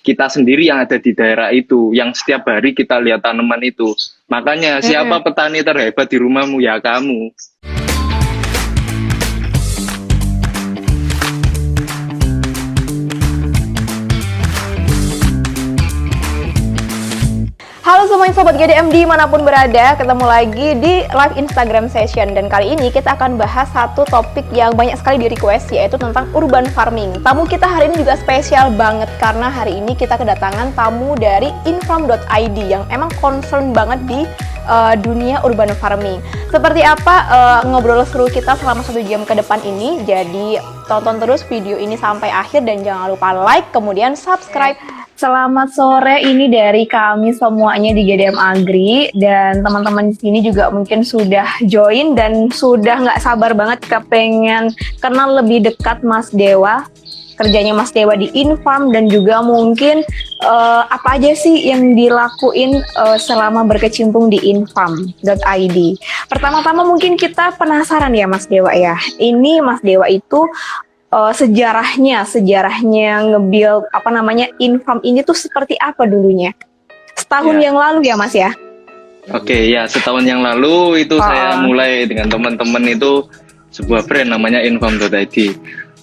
kita sendiri yang ada di daerah itu, yang setiap hari kita lihat tanaman itu. Makanya siapa petani terhebat di rumahmu? Ya kamu. Halo semuanya Sobat GDM dimanapun berada, ketemu lagi di live Instagram session. Dan kali ini kita akan bahas satu topik yang banyak sekali di request, yaitu tentang urban farming. Tamu kita hari ini juga spesial banget, karena hari ini kita kedatangan tamu dari Infarm.id yang emang concern banget di dunia urban farming. Seperti apa ngobrol seru kita selama 1 jam ke depan ini. Jadi tonton terus video ini sampai akhir dan jangan lupa like, kemudian subscribe. Selamat sore, ini dari kami semuanya di GDM Agri, dan teman-teman di sini juga mungkin sudah join dan sudah nggak sabar banget kepengen kenal lebih dekat Mas Dewa, kerjanya Mas Dewa di Infarm, dan juga mungkin apa aja sih yang dilakuin selama berkecimpung di Infarm.id. Pertama-tama mungkin kita penasaran ya Mas Dewa ya, ini Mas Dewa itu sejarahnya nge-build Infarm ini tuh seperti apa dulunya? Setahun yang lalu ya Mas ya? Oke, ya setahun yang lalu itu saya mulai dengan teman-teman itu sebuah brand namanya Infarm.id.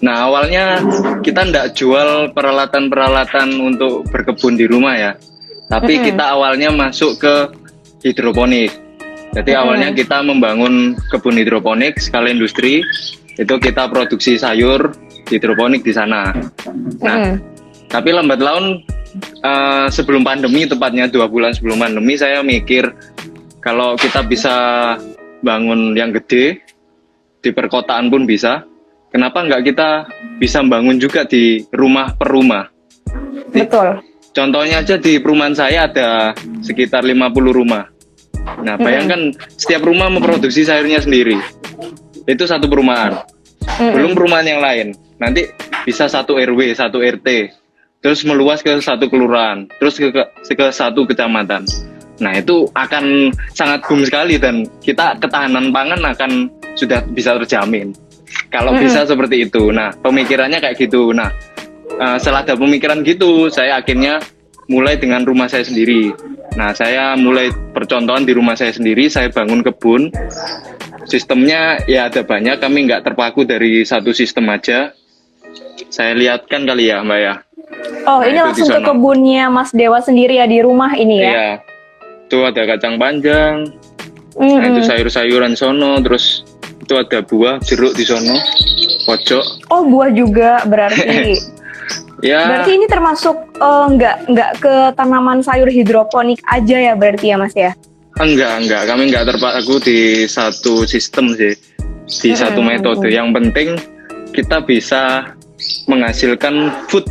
Nah awalnya kita nggak jual peralatan-peralatan untuk berkebun di rumah ya, tapi kita awalnya masuk ke hidroponik. Jadi awalnya kita membangun kebun hidroponik skala industri. Itu kita produksi sayur hidroponik di sana. Nah, tapi lambat laun sebelum pandemi, tepatnya 2 bulan sebelum pandemi, saya mikir kalau kita bisa bangun yang gede di perkotaan pun bisa, kenapa nggak kita bisa bangun juga di rumah per rumah? Betul. Contohnya aja di perumahan saya ada sekitar 50 rumah. Nah, bayangkan setiap rumah memproduksi sayurnya sendiri. Itu satu perumahan, belum perumahan yang lain. Nanti bisa 1 RW, 1 RT, terus meluas ke 1 kelurahan, terus ke 1 kecamatan. Nah itu akan sangat boom sekali, dan kita ketahanan pangan akan sudah bisa terjamin kalau bisa seperti itu. Nah pemikirannya kayak gitu. Nah setelah ada pemikiran gitu, saya akhirnya mulai dengan rumah saya sendiri. Nah saya mulai percontohan di rumah saya sendiri, saya bangun kebun. Sistemnya ya ada banyak, kami nggak terpaku dari satu sistem aja. Saya lihatkan kali ya Mbak ya. Oh nah, ini langsung ke kebunnya Mas Dewa sendiri ya, di rumah ini ya? Iya, itu ada kacang panjang, nah itu sayur-sayuran sono, terus itu ada buah jeruk di sono, pojok. Oh buah juga berarti. Ya. Berarti ini termasuk nggak ke tanaman sayur hidroponik aja ya berarti ya Mas ya? Enggak, kami enggak terpaku di satu sistem sih, di satu metode. Yang penting kita bisa menghasilkan food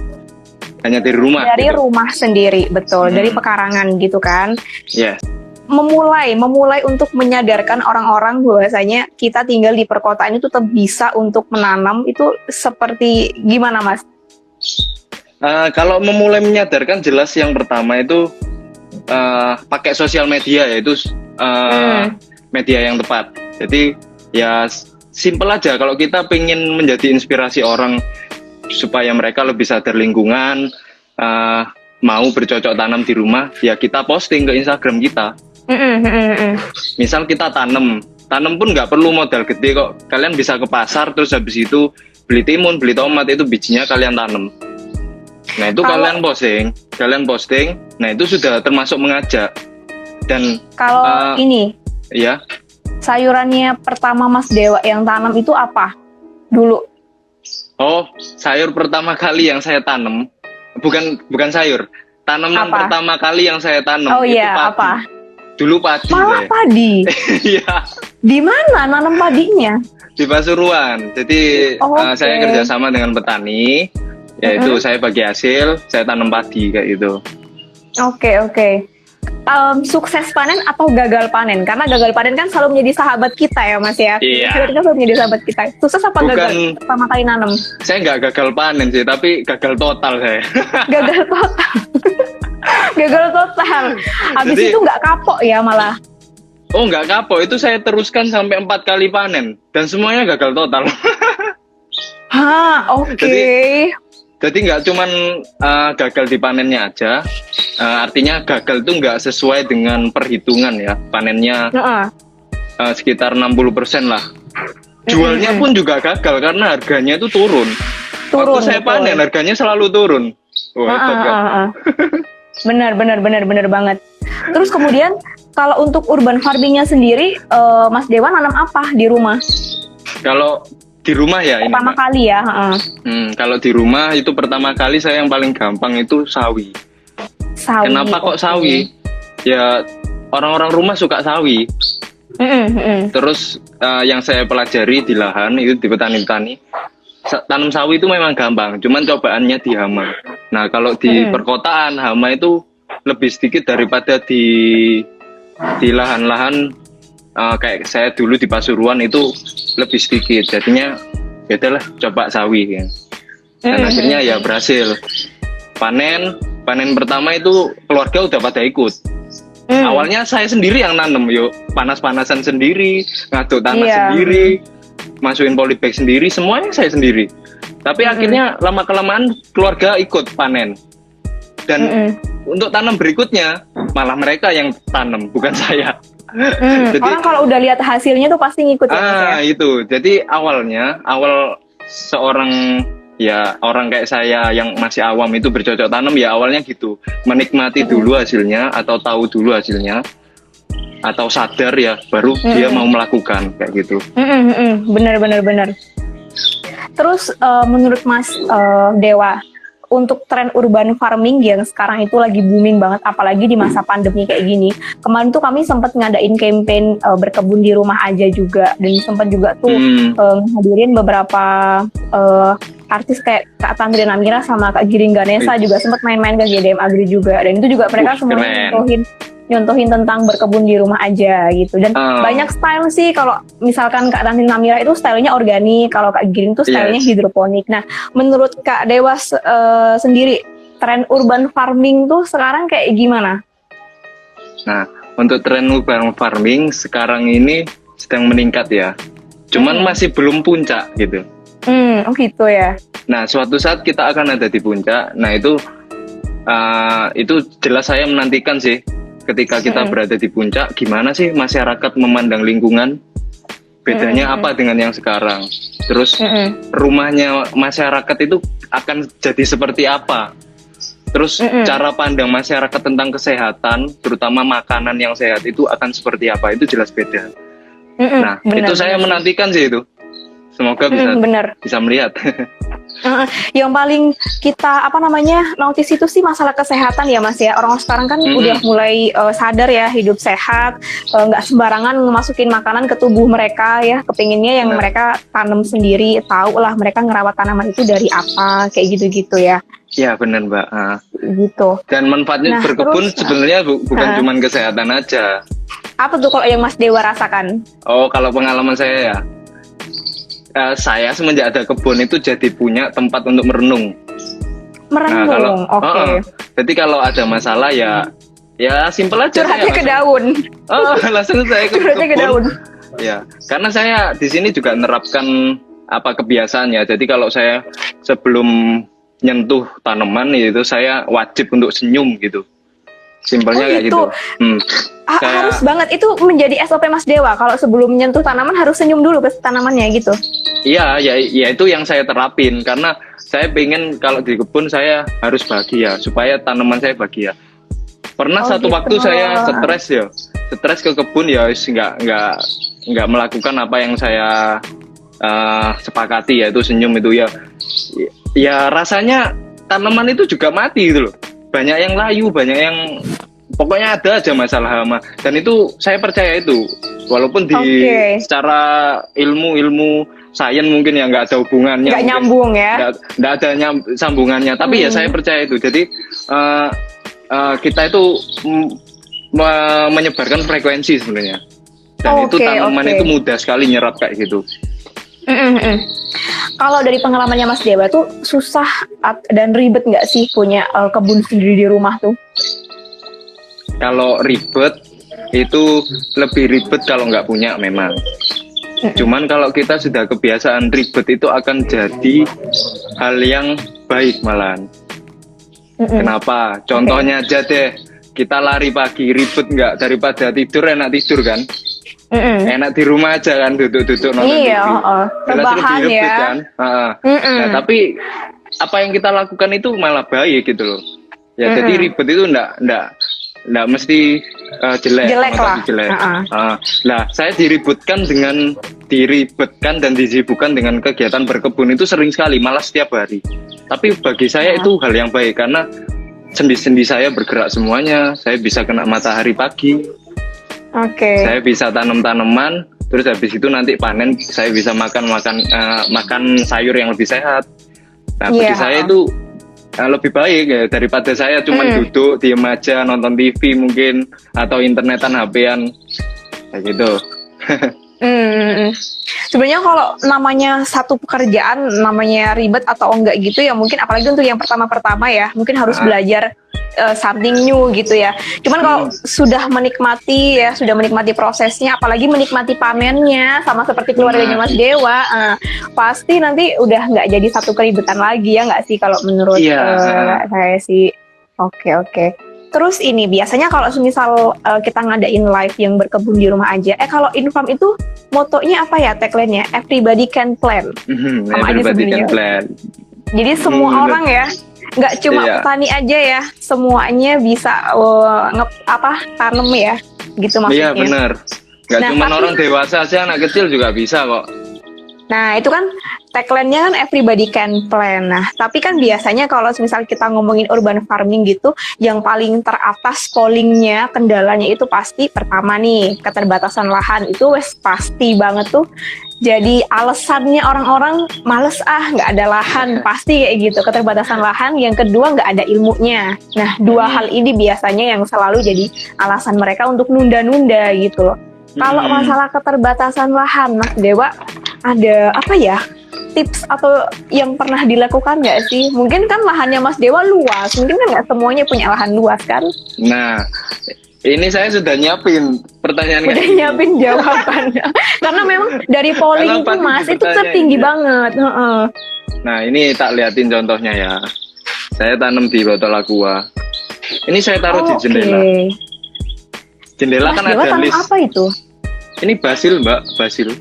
hanya dari rumah. Dari gitu. Rumah sendiri, betul. Dari pekarangan gitu kan? Yes. Memulai untuk menyadarkan orang-orang bahwasanya kita tinggal di perkotaan itu tetap bisa untuk menanam, itu seperti gimana Mas? Kalau memulai menyadarkan, jelas yang pertama itu pakai sosial media, yaitu media yang tepat. Jadi ya simple aja, kalau kita pengen menjadi inspirasi orang supaya mereka lebih sadar lingkungan, mau bercocok tanam di rumah, ya kita posting ke Instagram kita. Misal kita tanam pun nggak perlu modal gede kok. Kalian bisa ke pasar, terus habis itu beli timun, beli tomat, itu bijinya kalian tanam. Nah itu kalian posting, nah itu sudah termasuk mengajak. Dan kalau ini ya, sayurannya pertama Mas Dewa yang tanam itu apa dulu? Oh, sayur pertama kali yang saya tanam, bukan sayur, tanaman apa? Pertama kali yang saya tanam itu padi. Apa? Dulu padi. Malah padi? Iya. Di mana nanam padinya? Di Pasuruan. Jadi saya kerjasama dengan petani. Yaitu saya bagi hasil, saya tanam padi kayak gitu. Oke. Sukses panen atau gagal panen? Karena gagal panen kan selalu menjadi sahabat kita ya Mas ya. Iya. Kan selalu menjadi sahabat kita. Sukses apa gagal pertama kali nanam? Saya nggak gagal panen sih, tapi gagal total saya. Gagal total. Gagal total. Habis itu nggak kapok ya malah? Oh nggak kapok, itu saya teruskan sampai 4 kali panen dan semuanya gagal total. Oke. Jadi nggak cuman gagal di panennya aja, artinya gagal itu nggak sesuai dengan perhitungan ya, panennya sekitar 60% lah. Jualnya pun juga gagal karena harganya itu turun. Waktu saya panen harganya selalu turun. Wah, hebat kan? Benar banget. Terus kemudian kalau untuk urban farmingnya sendiri, Mas Dewa nanam apa di rumah? Kalau di rumah ya ini pertama kali ya. Kalau di rumah itu pertama kali saya yang paling gampang itu sawi. Kenapa kok sawi? Ya orang-orang rumah suka sawi. Terus yang saya pelajari di lahan itu di petani-petani, tanam sawi itu memang gampang, cuman cobaannya di hama. Nah kalau di perkotaan hama itu lebih sedikit daripada di lahan-lahan kayak saya dulu di Pasuruan itu lebih sedikit. Jadinya ya udahlah coba sawi ya. Dan akhirnya ya berhasil. Panen pertama itu keluarga udah pada ikut. Awalnya saya sendiri yang nanam, yuk panas-panasan sendiri, ngaduk tanah sendiri, masukin polybag sendiri, semuanya saya sendiri. Tapi akhirnya lama-kelamaan keluarga ikut panen. Dan untuk tanam berikutnya malah mereka yang tanam, bukan saya. Jadi, orang kalau udah lihat hasilnya tuh pasti ngikut ya. Itu. Jadi awal seorang ya orang kayak saya yang masih awam itu bercocok tanam ya awalnya gitu, menikmati dulu hasilnya atau tahu dulu hasilnya atau sadar ya baru dia mau melakukan kayak gitu. Benar. Terus menurut Mas Dewa, untuk tren urban farming yang sekarang itu lagi booming banget, apalagi di masa pandemi kayak gini. Kemarin tuh kami sempat ngadain campaign berkebun di rumah aja juga, dan sempat juga tuh ngehadirin beberapa artis kayak Kak Tantri Namira sama Kak Giring Ganesa juga sempat main-main ke GDM Agri juga, dan itu juga mereka semua nyontohin tentang berkebun di rumah aja gitu. Dan banyak style sih, kalau misalkan Kak Tantri Namira itu stylenya organik, kalau Kak Giring tuh stylenya hidroponik. Nah, menurut Kak Dewa sendiri, tren urban farming tuh sekarang kayak gimana? Nah, untuk tren urban farming sekarang ini sedang meningkat ya. Cuman masih belum puncak gitu. Oh gitu ya. Nah, suatu saat kita akan ada di puncak. Nah, itu jelas saya menantikan sih. Ketika kita berada di puncak, gimana sih masyarakat memandang lingkungan? Bedanya apa dengan yang sekarang? Terus rumahnya masyarakat itu akan jadi seperti apa? Terus cara pandang masyarakat tentang kesehatan, terutama makanan yang sehat itu akan seperti apa? Itu jelas beda. Nah, itu saya menantikan sih itu. Semoga bisa melihat. Yang paling kita notice itu sih masalah kesehatan ya Mas ya. Orang sekarang kan udah mulai sadar ya, hidup sehat, nggak sembarangan memasukin makanan ke tubuh mereka ya. Kepinginnya yang mereka tanam sendiri, tahu lah mereka ngerawat tanaman itu dari apa, kayak gitu-gitu ya. Ya benar Mbak. Gitu. Dan manfaatnya berkebun sebenarnya bukan cuma kesehatan aja. Apa tuh kalau yang Mas Dewa rasakan? Oh, kalau pengalaman saya ya. Saya semenjak ada kebun itu jadi punya tempat untuk merenung. Oke. Jadi kalau ada masalah ya simpel aja. Curhatnya ke daun. Langsung saya ke kebun. Ya, karena saya di sini juga menerapkan kebiasaannya. Jadi kalau saya sebelum nyentuh tanaman itu saya wajib untuk senyum gitu. Simpelnya kayak gitu. Harus banget, itu menjadi SOP Mas Dewa. Kalau sebelum menyentuh tanaman harus senyum dulu ke tanamannya gitu. Iya, ya itu yang saya terapin karena saya pengen kalau di kebun saya harus bahagia supaya tanaman saya bahagia. Pernah satu waktu saya stres ke kebun ya nggak melakukan apa yang saya sepakati, yaitu senyum itu ya rasanya tanaman itu juga mati gitu loh. Banyak yang layu, banyak yang pokoknya ada aja masalah hama, dan itu saya percaya itu walaupun secara ilmu sains mungkin ya nggak ada hubungannya, nggak nyambung ya, nggak ada sambungannya, tapi ya saya percaya itu. Jadi kita itu menyebarkan frekuensi sebenarnya, dan itu tanaman itu mudah sekali nyerap kayak gitu. Kalau dari pengalamannya Mas Dewa tuh susah dan ribet nggak sih punya kebun sendiri di rumah tuh? Kalau ribet itu lebih ribet kalau nggak punya memang. Cuman kalau kita sudah kebiasaan ribet itu akan jadi hal yang baik malahan. Kenapa? Contohnya aja deh, kita lari pagi ribet nggak, daripada tidur enak tidur kan? Enak di rumah aja kan, duduk-duduk nonton Iya, TV. Jelas rebahan lebih ya. kan? Nah, tapi apa yang kita lakukan itu malah baik gitu loh. Ya jadi ribet itu enggak mesti jelek lah. jelek. Nah, saya diribetkan dan disibukkan dengan kegiatan berkebun itu sering sekali, malah setiap hari. Tapi bagi saya itu hal yang baik karena sendi-sendi saya bergerak semuanya. Saya bisa kena matahari pagi. Saya bisa tanam tanaman, terus habis itu nanti panen saya bisa makan sayur yang lebih sehat. Nah, bagi saya itu lebih baik ya daripada saya cuma duduk diem aja nonton TV mungkin atau internetan HP-an kayak gitu. Sebenarnya kalau namanya satu pekerjaan namanya ribet atau enggak gitu ya, mungkin apalagi untuk yang pertama-pertama ya, mungkin harus belajar something new gitu ya. Cuman kalau sudah menikmati prosesnya, apalagi menikmati panennya sama seperti keluarganya Mas Dewa, pasti nanti udah nggak jadi satu keribetan lagi ya nggak sih kalau menurut saya sih. Oke. Terus ini biasanya kalau misal kita ngadain live yang berkebun di rumah aja, kalau Infarm itu motonya apa ya, tagline-nya? Everybody can plan. Sama aja sebenarnya. Jadi semua orang ya, nggak cuma petani aja ya, semuanya bisa tanam ya, gitu maksudnya. Iya benar. Nggak cuma orang dewasa aja, anak kecil juga bisa kok. Nah itu kan tagline-nya kan everybody can plan. Nah tapi kan biasanya kalau misal kita ngomongin urban farming gitu, yang paling teratas pollingnya, kendalanya itu pasti pertama nih keterbatasan lahan. Itu pasti banget tuh. Jadi alasannya orang-orang males nggak ada lahan, pasti kayak gitu, keterbatasan lahan. Yang kedua nggak ada ilmunya. Nah dua hal ini biasanya yang selalu jadi alasan mereka untuk nunda-nunda gitu loh. Kalau masalah keterbatasan lahan, Mas Dewa, ada apa ya tips atau yang pernah dilakukan nggak sih? Mungkin kan lahannya Mas Dewa luas, mungkin kan nggak semuanya punya lahan luas kan? Nah, ini saya sudah nyiapin pertanyaan. Udah nyiapin jawabannya. Karena memang dari polling itu Mas, itu tertinggi banget. Nah, ini tak liatin contohnya ya. Saya tanam di botol aqua. Ini saya taruh di jendela. Jendela Mas kan Dewa ada list. Apa itu? Ini basil, Mbak, basil.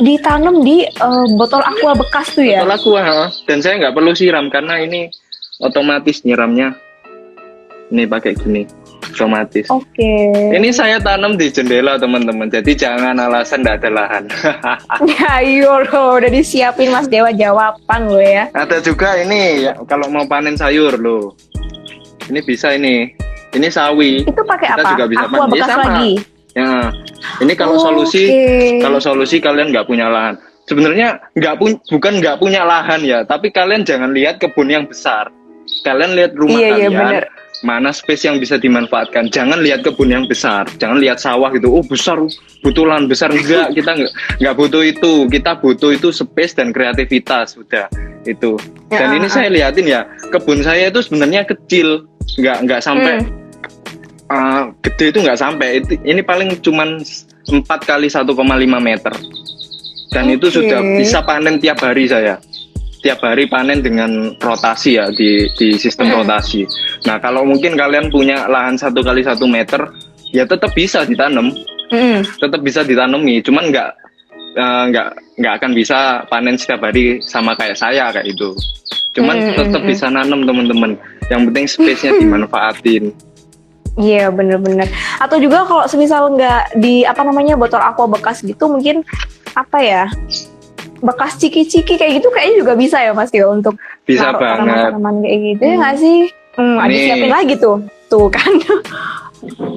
Ditanam di botol aqua bekas tuh ya? Botol aqua, dan saya nggak perlu siram karena ini otomatis nyiramnya. Ini pakai gini, otomatis. Ini saya tanam di jendela teman-teman, jadi jangan alasan nggak ada lahan. Ya ayo loh, udah disiapin Mas Dewa jawaban lo ya. Ada juga ini kalau mau panen sayur loh. Ini bisa ini sawi. Itu pakai kita apa? Juga bisa aqua bekas lagi. Ya, ini kalau solusi kalian nggak punya lahan. Sebenarnya bukan nggak punya lahan ya, tapi kalian jangan lihat kebun yang besar. Kalian lihat rumah kalian, mana space yang bisa dimanfaatkan. Jangan lihat kebun yang besar, jangan lihat sawah gitu. Oh besar, butuh lahan besar. Enggak, kita nggak butuh itu. Kita butuh itu space dan kreativitas, sudah itu. Dan ini saya liatin ya, kebun saya itu sebenarnya kecil, nggak sampai. Gede itu nggak sampai, ini paling cuman 4 kali 1,5 meter dan itu sudah bisa panen tiap hari. Saya tiap hari panen dengan rotasi ya, di sistem rotasi. Nah kalau mungkin kalian punya lahan 1 kali 1 meter ya tetap bisa ditanam, tetap bisa ditanami, cuman nggak akan bisa panen setiap hari sama kayak saya kayak itu. Cuman tetap bisa nanam teman-teman, yang penting space-nya dimanfaatin. Iya bener-bener. Atau juga kalau semisal nggak di botol aqua bekas gitu, mungkin bekas ciki-ciki kayak gitu kayaknya juga bisa ya Mas Tio untuk bisa banget tanaman kayak gitu ya nggak sih? Ada siapin lagi tuh kan.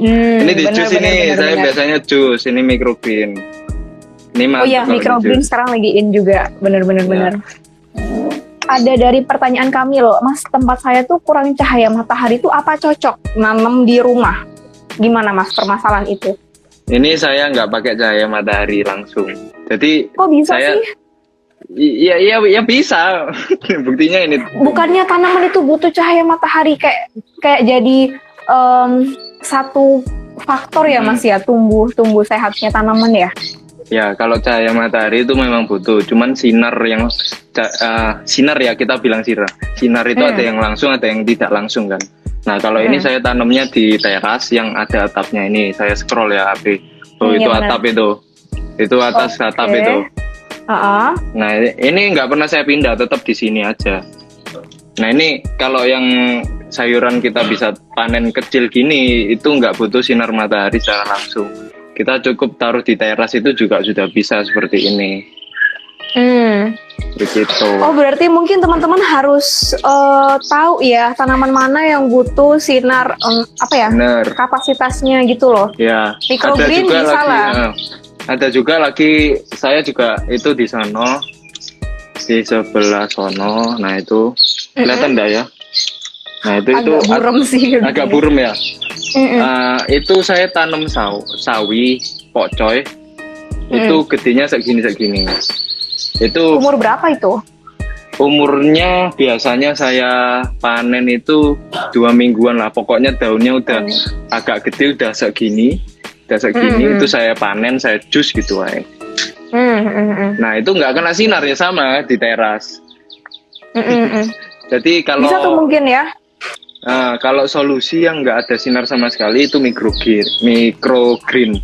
Ini di jus ini saya biasanya jus, ini microgreen. Ini microgreen sekarang lagi in juga, bener. Ada dari pertanyaan Kamil, Mas, tempat saya tuh kurang cahaya matahari tuh apa cocok nanam di rumah? Gimana Mas permasalahan itu? Ini saya nggak pakai cahaya matahari langsung. Jadi kok bisa sih? Iya bisa. Buktinya ini. Bukannya tanaman itu butuh cahaya matahari kayak jadi satu faktor ya Mas ya tumbuh sehatnya tanaman ya? Ya, kalau cahaya matahari itu memang butuh. Cuman sinar yang sinar ya kita bilang sinar itu ada yang langsung, ada yang tidak langsung kan. Nah, kalau ini saya tanamnya di teras yang ada atapnya ini. Saya scroll ya HP. Oh, itu benar. atap itu. Itu atas atap itu. Nah, ini nggak pernah saya pindah, tetap di sini aja. Nah, ini kalau yang sayuran kita bisa panen kecil gini, itu nggak butuh sinar matahari secara langsung. Kita cukup taruh di teras itu juga sudah bisa seperti ini. Begitu. Oh, berarti mungkin teman-teman harus tahu ya tanaman mana yang butuh sinar Bener. kapasitasnya gitu loh. Ya. Microgreen bisa lah. Ada juga lagi, saya juga itu di sono, di sebelah sono. Nah itu kelihatan enggak ya? Nah itu Agak buram sih. agak buram ya. Itu saya tanam sawi pokcoy. Itu gedenya segini. Itu Umur berapa itu? umurnya biasanya saya panen itu 2 mingguan lah. Pokoknya daunnya udah agak gede, udah segini itu saya panen, saya jus gitu aja. Nah itu nggak kena sinar ya, sama di teras. Jadi kalau Bisa tuh mungkin ya. kalau solusi yang nggak ada sinar sama sekali itu microgreen.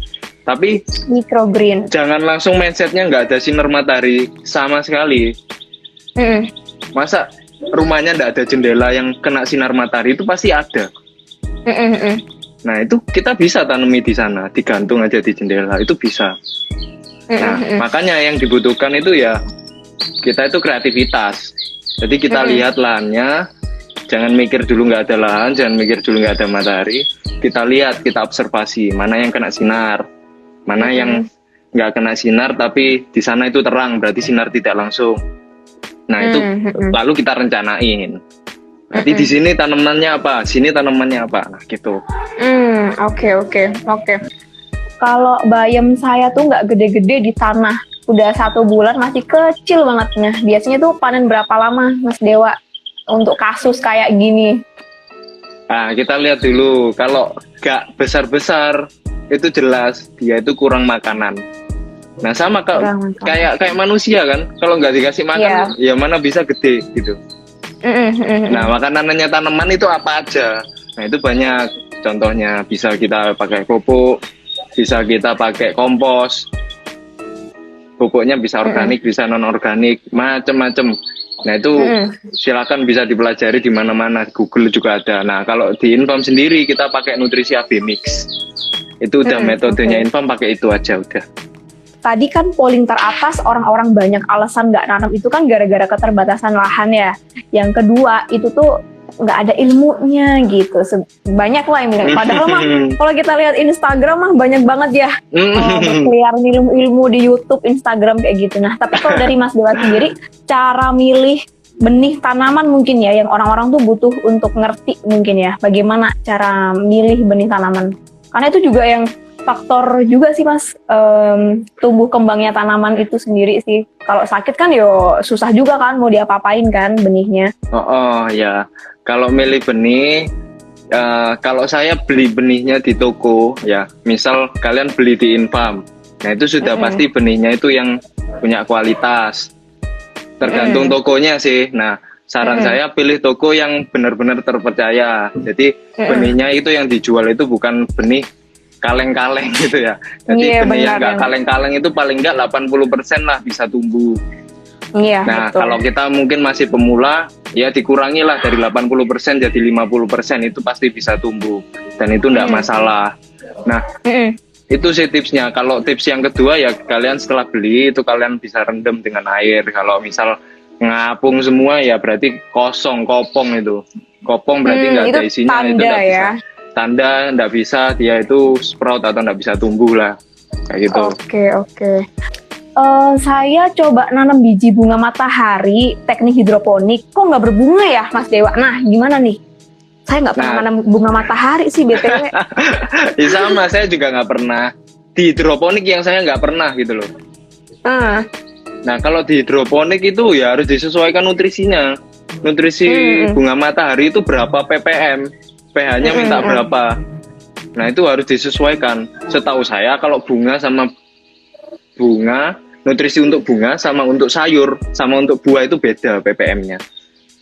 Tapi Microgreen. jangan langsung mindsetnya nggak ada sinar matahari sama sekali. Masa rumahnya nggak ada jendela yang kena sinar matahari, itu pasti ada. Nah itu kita bisa tanami di sana, digantung aja di jendela, itu bisa. Nah makanya yang dibutuhkan itu ya kita itu kreativitas. Jadi kita lihat lahannya, jangan mikir dulu nggak ada lahan, jangan mikir dulu nggak ada matahari. Kita lihat, kita observasi mana yang kena sinar, mana yang nggak kena sinar tapi di sana itu terang, berarti sinar tidak langsung. Nah itu lalu kita rencanain. Nanti di sini tanamannya apa, sini tanamannya apa, nah gitu. Oke. Kalau bayam saya tuh nggak gede-gede di tanah, udah 1 bulan masih kecil banget. Nah biasanya tuh panen berapa lama Mas Dewa untuk kasus kayak gini? Nah kita lihat dulu, kalau nggak besar-besar itu jelas dia itu kurang makanan. Nah sama kayak manusia kan, kalau nggak dikasih makan ya mana bisa gede gitu. Nah makanannya tanaman itu apa aja? Nah itu banyak, contohnya bisa kita pakai pupuk, bisa kita pakai kompos, pupuknya bisa organik, bisa non organik, macem-macem. Nah itu silakan bisa dipelajari di mana-mana, Google juga ada. Nah kalau di Infam sendiri kita pakai nutrisi AB Mix, itu udah metodenya Infam, pakai itu aja udah. Tadi kan polling teratas orang-orang banyak alasan nggak nanam itu kan gara-gara keterbatasan lahan ya. Yang kedua itu tuh nggak ada ilmunya gitu. Banyak lah yang bilang. Padahal mah kalau kita lihat Instagram mah banyak banget ya berkeliaran ilmu-ilmu di YouTube, Instagram kayak gitu. Nah tapi kalau dari Mas Dewa sendiri, cara milih benih tanaman mungkin ya yang orang-orang tuh butuh untuk ngerti mungkin ya. Bagaimana cara milih benih tanaman? Karena itu juga yang faktor juga sih Mas, tumbuh kembangnya tanaman itu sendiri sih. Kalau sakit kan yo susah juga kan mau diapa-apain kan benihnya. Oh ya, kalau milih benih, kalau saya beli benihnya di toko ya, misal kalian beli di Infam, nah itu sudah pasti benihnya itu yang punya kualitas. Tergantung tokonya sih. Nah saran saya pilih toko yang benar-benar terpercaya. Jadi benihnya itu yang dijual itu bukan benih kaleng-kaleng gitu ya. Jadi benih yang nggak kaleng-kaleng itu paling nggak 80% lah bisa tumbuh. Nah betul. Kalau kita mungkin masih pemula, ya dikurangi lah dari 80% jadi 50%, itu pasti bisa tumbuh dan itu nggak masalah. Nah itu sih tipsnya. Kalau tips yang kedua ya kalian setelah beli itu kalian bisa rendam dengan air. Kalau misal ngapung semua ya berarti kosong, kopong itu. Kopong berarti nggak ada isinya, itu nggak bisa. Tanda nggak bisa dia itu sprout atau nggak bisa tumbuh lah kayak gitu. Oke. Saya coba nanam biji bunga matahari teknik hidroponik, kok nggak berbunga ya Mas Dewa? Nah gimana nih? Saya nggak pernah nanam bunga matahari sih BTW. Ya sama, saya juga nggak pernah. Di hidroponik yang saya nggak pernah gitu loh. Nah kalau di hidroponik itu ya harus disesuaikan nutrisinya. Nutrisi bunga matahari itu berapa ppm, pH-nya minta berapa. Nah itu harus disesuaikan. Setahu saya kalau bunga sama bunga, nutrisi untuk bunga sama untuk sayur, sama untuk buah itu beda ppm-nya.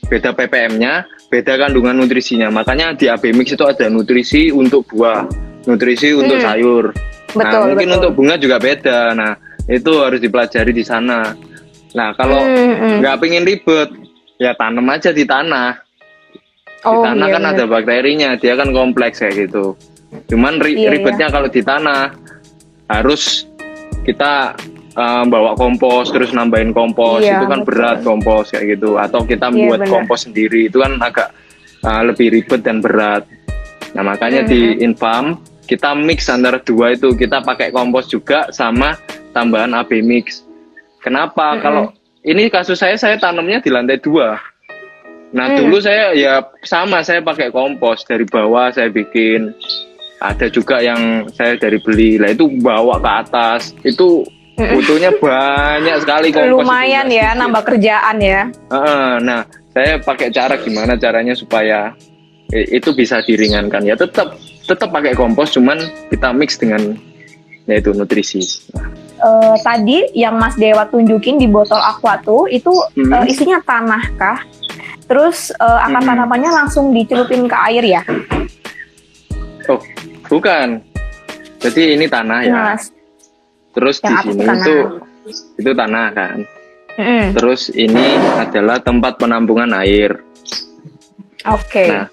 Beda ppm-nya, beda kandungan nutrisinya. Makanya di AB Mix itu ada nutrisi untuk buah, nutrisi untuk sayur. Nah, mungkin untuk bunga juga beda. Nah, itu harus dipelajari di sana. Nah, kalau nggak pengen ribet, ya tanam aja di tanah. Di tanah kan ada bakterinya, dia kan kompleks kayak gitu. Cuman ribetnya kalau di tanah harus kita bawa kompos, terus nambahin kompos, itu kan berat kompos kayak gitu. Atau kita buat kompos sendiri, itu kan agak lebih ribet dan berat. Nah, makanya di Infarm kita mix antara dua itu, kita pakai kompos juga sama tambahan AB Mix. Kenapa? Kalau ini kasus saya tanamnya di lantai 2. Nah, dulu saya pakai kompos dari bawah saya bikin. Ada juga yang saya dari beli. Lah itu bawa ke atas. Itu butuhnya banyak sekali kompos. Lumayan itu, ya, nambah kerjaan ya. Nah, saya pakai gimana caranya supaya itu bisa diringankan. Ya tetap pakai kompos, cuman kita mix dengan yaitu nutrisi. Tadi yang Mas Dewa tunjukin di botol aqua tuh itu isinya tanah kah? Terus akar tanamannya langsung dicelupin ke air ya? Oh, bukan. Jadi ini tanah ya. Mas. Terus di sini itu tanah kan. Terus ini adalah tempat penampungan air. Oke. Nah,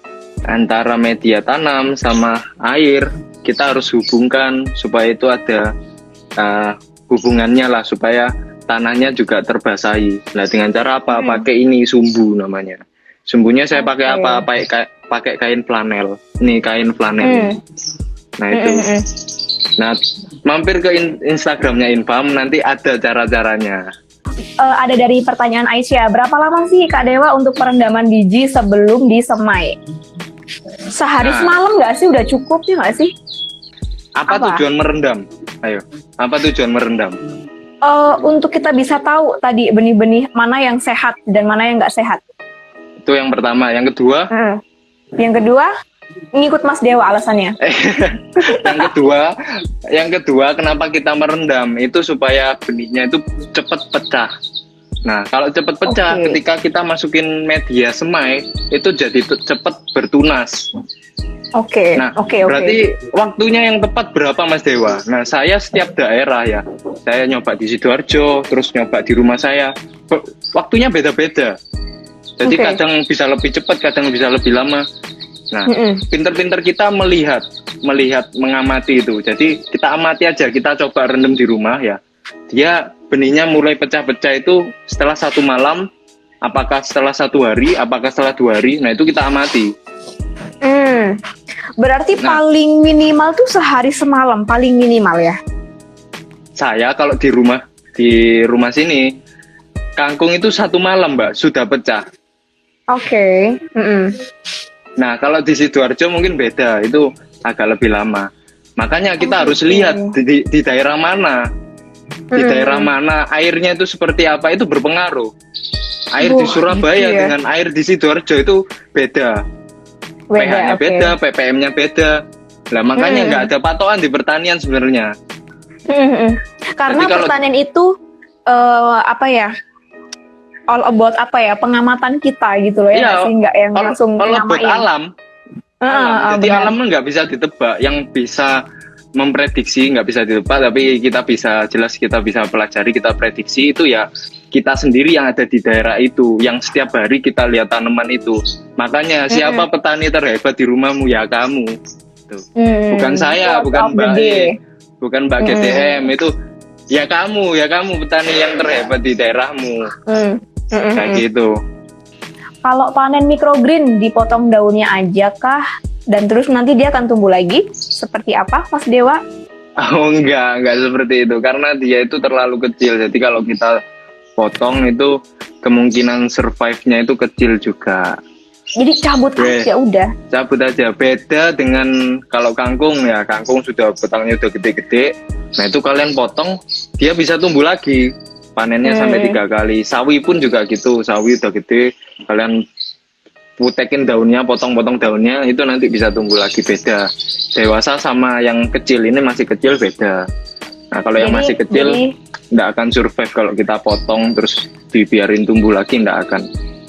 antara media tanam sama air kita harus hubungkan supaya itu ada hubungannya lah, supaya tanahnya juga terbasahi. Nah, dengan cara apa? Pakai ini sumbu namanya. Sumbunya saya pakai apa? Pakai kain flanel. Nih kain flanel. Nah itu. Nah, mampir ke Instagramnya Infarm, nanti ada cara-caranya. Ada dari pertanyaan Aisyah, berapa lama sih Kak Dewa untuk perendaman biji sebelum disemai? Sehari semalam nggak sih? Udah cukup ya nggak sih? Apa tujuan merendam? Ayo, apa tujuan merendam? Untuk kita bisa tahu tadi benih-benih mana yang sehat dan mana yang nggak sehat. Itu yang pertama. Yang kedua? Yang kedua, ngikut Mas Dewa alasannya. yang kedua, kenapa kita merendam? Itu supaya benihnya itu cepat pecah. Nah, kalau cepat pecah, ketika kita masukin media semai, itu jadi cepat bertunas. Berarti waktunya yang tepat berapa Mas Dewa? Nah, saya setiap daerah ya, saya nyoba di Sidoarjo, terus nyoba di rumah saya, waktunya beda-beda. Jadi kadang bisa lebih cepat, kadang bisa lebih lama. Nah, pinter-pinter kita melihat, mengamati itu. Jadi kita amati aja, kita coba rendam di rumah ya. Dia benihnya mulai pecah-pecah itu setelah 1 malam, apakah setelah 1 hari, apakah setelah 2 hari. Nah, itu kita amati. Berarti paling minimal tuh sehari semalam, paling minimal ya? Saya kalau di rumah sini, kangkung itu 1 malam Mbak, sudah pecah. Nah, kalau di Sidoarjo mungkin beda, itu agak lebih lama. Makanya kita harus lihat di daerah mana. Di daerah mana airnya itu seperti apa, itu berpengaruh. Air di Surabaya dengan air di Sidoarjo itu beda. pH-nya beda, ppm-nya beda. Lah makanya nggak ada patokan di pertanian sebenarnya. Karena pertanian itu all about pengamatan kita gitu loh ya, nggak yang langsung nyamain. Alam. Jadi alam nggak bisa ditebak, yang bisa memprediksi nggak bisa ditebak, tapi kita bisa pelajari, kita prediksi itu ya kita sendiri yang ada di daerah itu, yang setiap hari kita lihat tanaman itu. Makanya siapa petani terhebat di rumahmu? Ya kamu. Tuh. Bukan saya, bukan Mbak E, bukan Mbak GTM, itu ya kamu petani yang terhebat di daerahmu. Kayak gitu. Kalau panen microgreen, dipotong daunnya aja kah? Dan terus nanti dia akan tumbuh lagi? Seperti apa, Mas Dewa? Oh enggak seperti itu. Karena dia itu terlalu kecil. Jadi kalau kita potong itu kemungkinan survive-nya itu kecil juga. Jadi cabut aja udah? Cabut aja. Beda dengan kalau kangkung ya. Kangkung sudah batangnya udah gede-gede. Nah itu kalian potong, dia bisa tumbuh lagi. Panennya sampai 3 kali. Sawi pun juga gitu. Sawi udah gede, kalian putekin daunnya, potong-potong daunnya, itu nanti bisa tumbuh lagi. Beda. Dewasa sama yang kecil ini masih kecil beda. Nah kalau yang masih kecil nggak akan survive kalau kita potong terus dibiarin tumbuh lagi, nggak akan.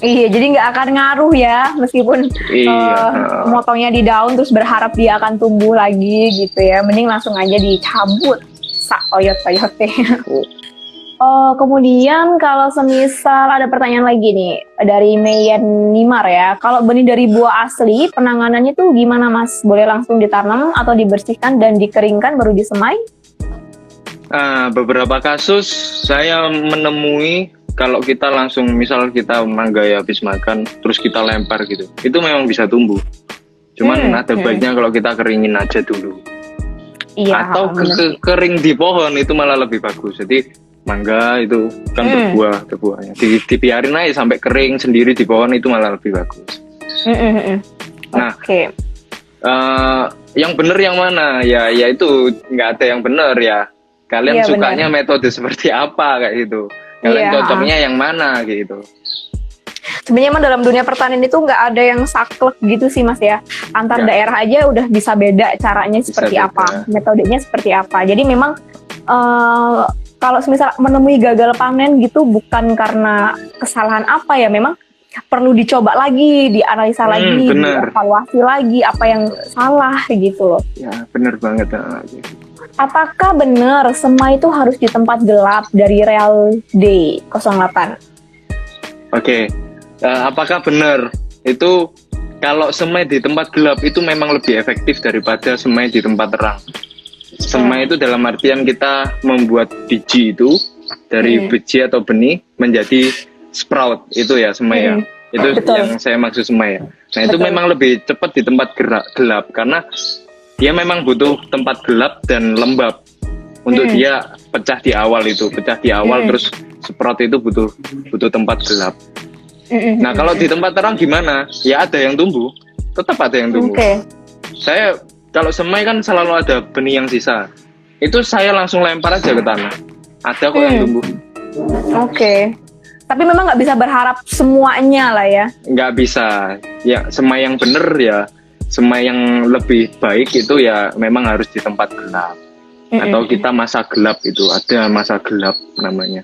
Iya, jadi nggak akan ngaruh ya, meskipun motongnya di daun terus berharap dia akan tumbuh lagi gitu ya. Mending langsung aja dicabut, sak oyot-oyotnya. Kemudian kalau semisal ada pertanyaan lagi nih dari Meyen Nimar ya. Kalau benih dari buah asli, penanganannya tuh gimana Mas? Boleh langsung ditanam atau dibersihkan dan dikeringkan baru disemai? Beberapa kasus saya menemui kalau kita langsung, misal kita mangga ya habis makan terus kita lempar gitu, itu memang bisa tumbuh. Cuman ada baiknya kalau kita keringin aja dulu. Iya, atau kering di pohon itu malah lebih bagus. Jadi mangga itu kan berbuahnya dibiarin aja sampai kering sendiri di pohon, itu malah lebih bagus. Nah, yang benar yang mana ya? Ya itu nggak ada yang benar ya. Kalian sukanya metode seperti apa kayak gitu? Kalian cocoknya yang mana gitu? Sebenarnya emang dalam dunia pertanian itu nggak ada yang saklek gitu sih Mas ya. Antar daerah aja udah bisa beda caranya seperti apa, metodenya seperti apa. Jadi memang kalau misal menemui gagal panen gitu bukan karena kesalahan apa ya, memang perlu dicoba lagi, dianalisa lagi, dievaluasi lagi apa yang salah gitu loh. Ya benar banget. Apakah benar semai itu harus di tempat gelap? Dari Real Day 08. Oke. Apakah benar itu kalau semai di tempat gelap itu memang lebih efektif daripada semai di tempat terang? Semai itu dalam artian kita membuat biji itu dari biji atau benih menjadi sprout, itu ya semai ya. Itu yang saya maksud semai ya. Nah itu memang lebih cepat di tempat gelap karena dia memang butuh tempat gelap dan lembab untuk dia pecah di awal terus sprout itu butuh tempat gelap. Nah kalau di tempat terang gimana? Ya ada yang tumbuh, tetap ada yang tumbuh. Saya kalau semai kan selalu ada benih yang sisa, itu saya langsung lempar aja ke tanah, ada kok yang tumbuh. Tapi memang nggak bisa berharap semuanya lah ya. Nggak bisa. Ya semai yang bener ya, semai yang lebih baik itu ya memang harus di tempat gelap. Atau kita masa gelap, itu ada masa gelap namanya.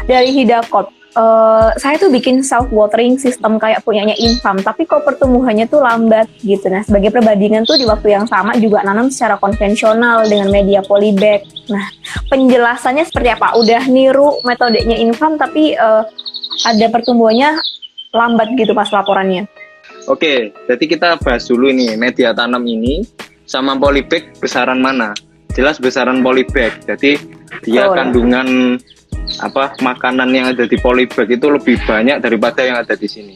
Dari Hidakot, saya tuh bikin self watering system kayak punyanya Infam, tapi kok pertumbuhannya tuh lambat gitu. Nah sebagai perbandingan tuh di waktu yang sama juga nanam secara konvensional dengan media polybag. Nah penjelasannya seperti apa? Udah niru metodenya Infam tapi ada pertumbuhannya lambat gitu pas laporannya. Oke, jadi kita bahas dulu ini media tanam ini sama polybag besaran mana? Jelas besaran polybag. Jadi dia kandungan makanan yang ada di polybag itu lebih banyak daripada yang ada di sini.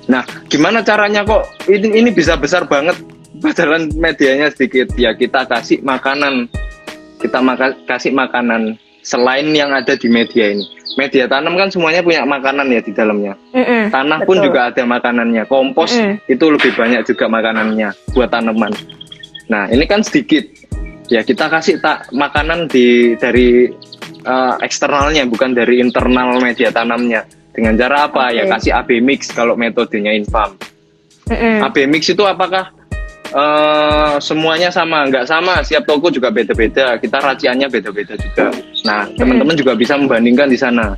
Nah, gimana caranya kok ini bisa besar banget padahal medianya sedikit? Ya kita kasih makanan. Kasih makanan selain yang ada di media ini. Media tanam kan semuanya punya makanan ya di dalamnya. Tanah pun juga ada makanannya. Kompos itu lebih banyak juga makanannya buat tanaman. Nah, ini kan sedikit. Ya kita kasih makanan dari eksternalnya, bukan dari internal media tanamnya. Dengan cara apa? Ya kasih AB mix kalau metodenya Infam. AB mix itu apakah semuanya sama? Nggak sama, setiap toko juga beda-beda. Kita raciannya beda-beda juga. Nah, teman-teman juga bisa membandingkan di sana.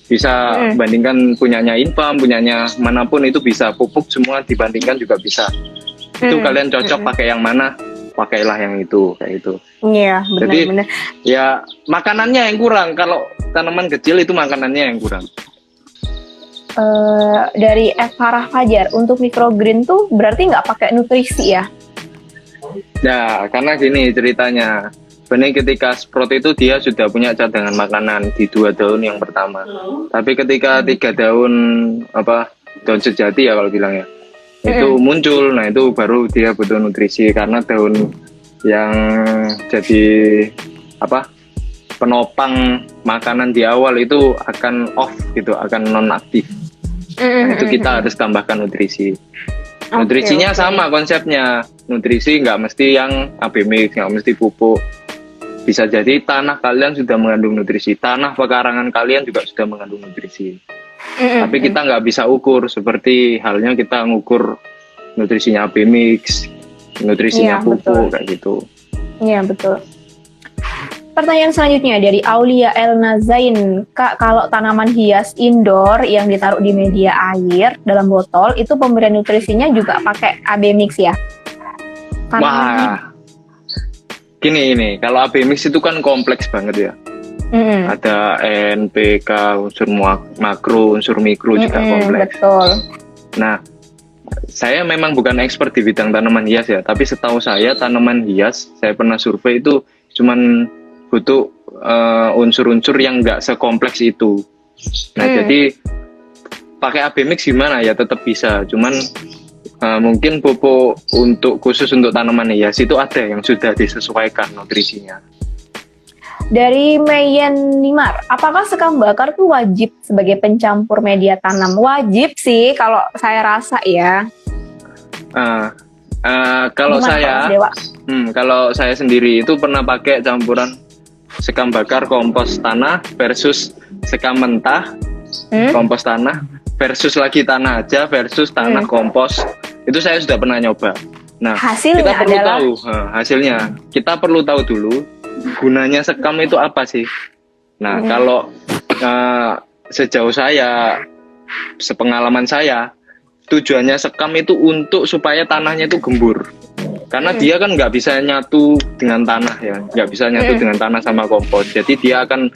Bisa bandingkan punyanya Infam, punyanya manapun itu bisa. Pupuk semua dibandingkan juga bisa. Itu kalian cocok pakai yang mana? Pakailah yang itu, kayak itu. Iya, benar. Jadi ya makanannya yang kurang. Kalau tanaman kecil itu makanannya yang kurang. Dari F. Farah Fajar, untuk microgreen tuh berarti nggak pakai nutrisi ya? Nah, karena gini ceritanya. Benih ketika sprout itu dia sudah punya cadangan makanan di 2 daun yang pertama. Tapi ketika 3 daun daun sejati ya kalau bilang ya, itu muncul, nah itu baru dia butuh nutrisi karena daun yang jadi penopang makanan di awal itu akan off gitu, akan non-aktif. Nah, itu kita harus tambahkan nutrisi. Nutrisinya sama konsepnya, nutrisi nggak mesti yang AB mix, nggak mesti pupuk. Bisa jadi tanah kalian sudah mengandung nutrisi, tanah pekarangan kalian juga sudah mengandung nutrisi. Tapi kita nggak bisa ukur seperti halnya kita ngukur nutrisinya AB mix, nutrisinya pupuk kayak gitu. Iya betul. Pertanyaan selanjutnya dari Aulia El Nazain. Kak, kalau tanaman hias indoor yang ditaruh di media air dalam botol, itu pemberian nutrisinya juga pakai AB mix ya? Wah, ini kalau AB mix itu kan kompleks banget ya. Ada NPK, unsur makro, unsur mikro juga kompleks. Betul. Nah, saya memang bukan expert di bidang tanaman hias ya, tapi setahu saya tanaman hias, saya pernah survei itu cuman butuh unsur-unsur yang nggak sekompleks itu. Nah, jadi pakai AB mix gimana ya, tetap bisa. Cuman mungkin pupuk khusus untuk tanaman hias itu ada yang sudah disesuaikan nutrisinya. Dari Mayen Nimar, apakah sekam bakar tuh wajib sebagai pencampur media tanam? Wajib sih kalau saya rasa ya. Kalau Gimana, kalau saya sendiri itu pernah pakai campuran sekam bakar kompos tanah versus sekam mentah kompos tanah versus lagi tanah aja versus tanah kompos. Itu saya sudah pernah nyoba. Nah, hasilnya kita perlu adalah tahu hasilnya. Kita perlu tahu dulu gunanya sekam itu apa sih. Nah, kalau sejauh saya, sepengalaman saya, tujuannya sekam itu untuk supaya tanahnya itu gembur. Karena dia kan nggak bisa nyatu dengan tanah ya, nggak bisa nyatu dengan tanah sama kompos. Jadi dia akan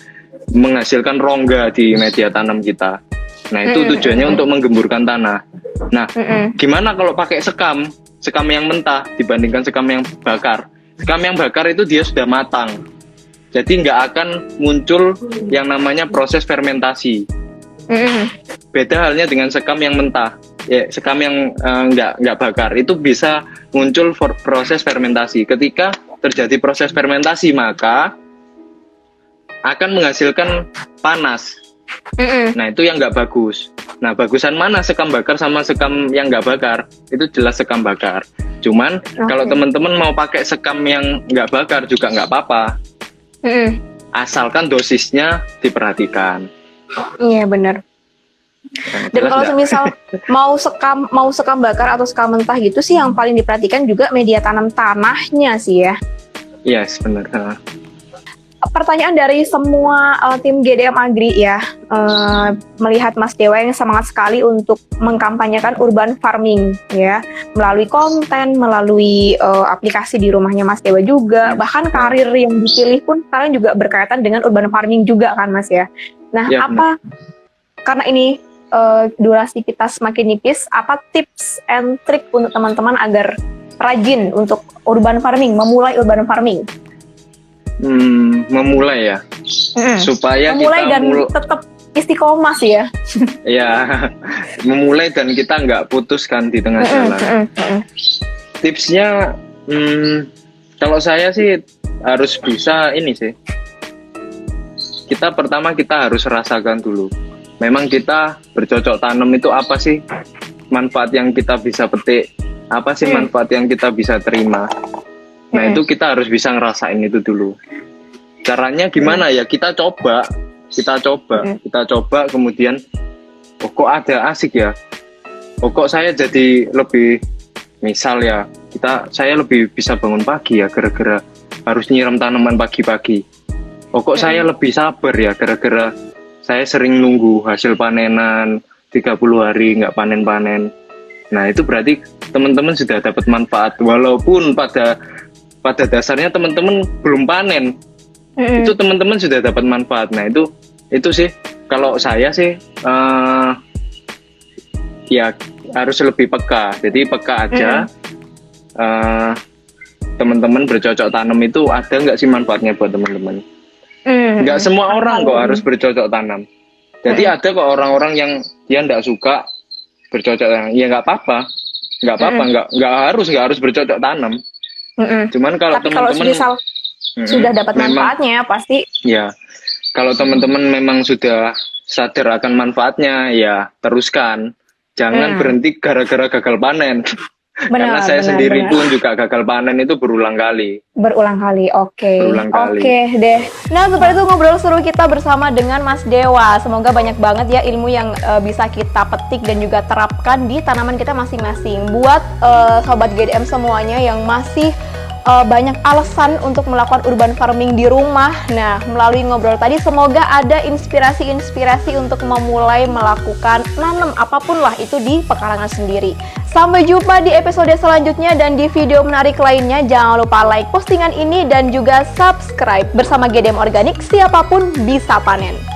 menghasilkan rongga di media tanam kita. Nah, itu tujuannya untuk menggemburkan tanah. Nah, gimana kalau pakai sekam yang mentah dibandingkan sekam yang bakar? Sekam yang bakar itu dia sudah matang. Jadi nggak akan muncul yang namanya proses fermentasi. Beda halnya dengan sekam yang mentah. Ya, sekam yang nggak bakar itu bisa muncul proses fermentasi. Ketika terjadi proses fermentasi, maka akan menghasilkan panas. Nah, itu yang nggak bagus. Nah, bagusan mana sekam bakar sama sekam yang nggak bakar? Itu jelas sekam bakar. Cuman kalau teman-teman mau pakai sekam yang nggak bakar juga nggak apa-apa. Asalkan dosisnya diperhatikan. Iya, benar. Dan kalau misal mau sekam bakar atau sekam mentah gitu sih, yang paling diperhatikan juga media tanam tanahnya sih ya. Yes, benar. Pertanyaan dari semua tim GDM Agri ya, melihat Mas Dewa yang semangat sekali untuk mengkampanyekan urban farming ya, melalui konten, melalui aplikasi di rumahnya Mas Dewa juga, bahkan karir yang dipilih pun sekarang juga berkaitan dengan urban farming juga kan Mas ya. Nah, ya, karena ini durasi kita semakin nipis, apa tips and trik untuk teman-teman agar rajin untuk urban farming, memulai urban farming? Memulai ya, supaya memulai kita dan tetap istiqomah sih ya. Ya, memulai dan kita nggak putuskan di tengah jalan. Tipsnya, kalau saya sih harus bisa ini sih. Pertama kita harus rasakan dulu. Memang kita bercocok tanam itu apa sih? Manfaat yang kita bisa petik, apa sih manfaat yang kita bisa terima? Nah, itu kita harus bisa ngerasain itu dulu. Caranya gimana ya? Kita coba, kemudian kok ada asik ya? Kok saya jadi lebih, misal ya, saya lebih bisa bangun pagi ya gara-gara harus nyiram tanaman pagi-pagi. Kok saya lebih sabar ya gara-gara saya sering nunggu hasil panenan 30 hari nggak panen-panen. Nah, itu berarti teman-teman sudah dapat manfaat walaupun pada dasarnya teman-teman belum panen. Itu teman-teman sudah dapat manfaat. Nah, itu sih kalau saya sih ya harus lebih peka. Jadi peka aja. Teman-teman bercocok tanam itu ada nggak sih manfaatnya buat teman-teman? Nggak semua orang kok harus bercocok tanam. Jadi ada kok orang-orang yang dia nggak suka bercocok tanam. Ya nggak apa-apa, nggak harus bercocok tanam. Cuman kalau teman-teman sudah dapat manfaatnya pasti. Ya, kalau teman-teman memang sudah sadar akan manfaatnya, ya teruskan. Jangan berhenti gara-gara gagal panen. Karena saya sendiri pun juga gagal panen itu berulang kali. Oke deh. Nah, seperti itu ngobrol seru kita bersama dengan Mas Dewa. Semoga banyak banget ya ilmu yang bisa kita petik dan juga terapkan di tanaman kita masing-masing. Buat sobat GDM semuanya yang masih banyak alasan untuk melakukan urban farming di rumah. Nah, melalui ngobrol tadi semoga ada inspirasi-inspirasi untuk memulai melakukan nanam apapun lah itu di pekarangan sendiri. Sampai jumpa di episode selanjutnya dan di video menarik lainnya. Jangan lupa like postingan ini dan juga subscribe. Bersama GDM Organik, siapapun bisa panen.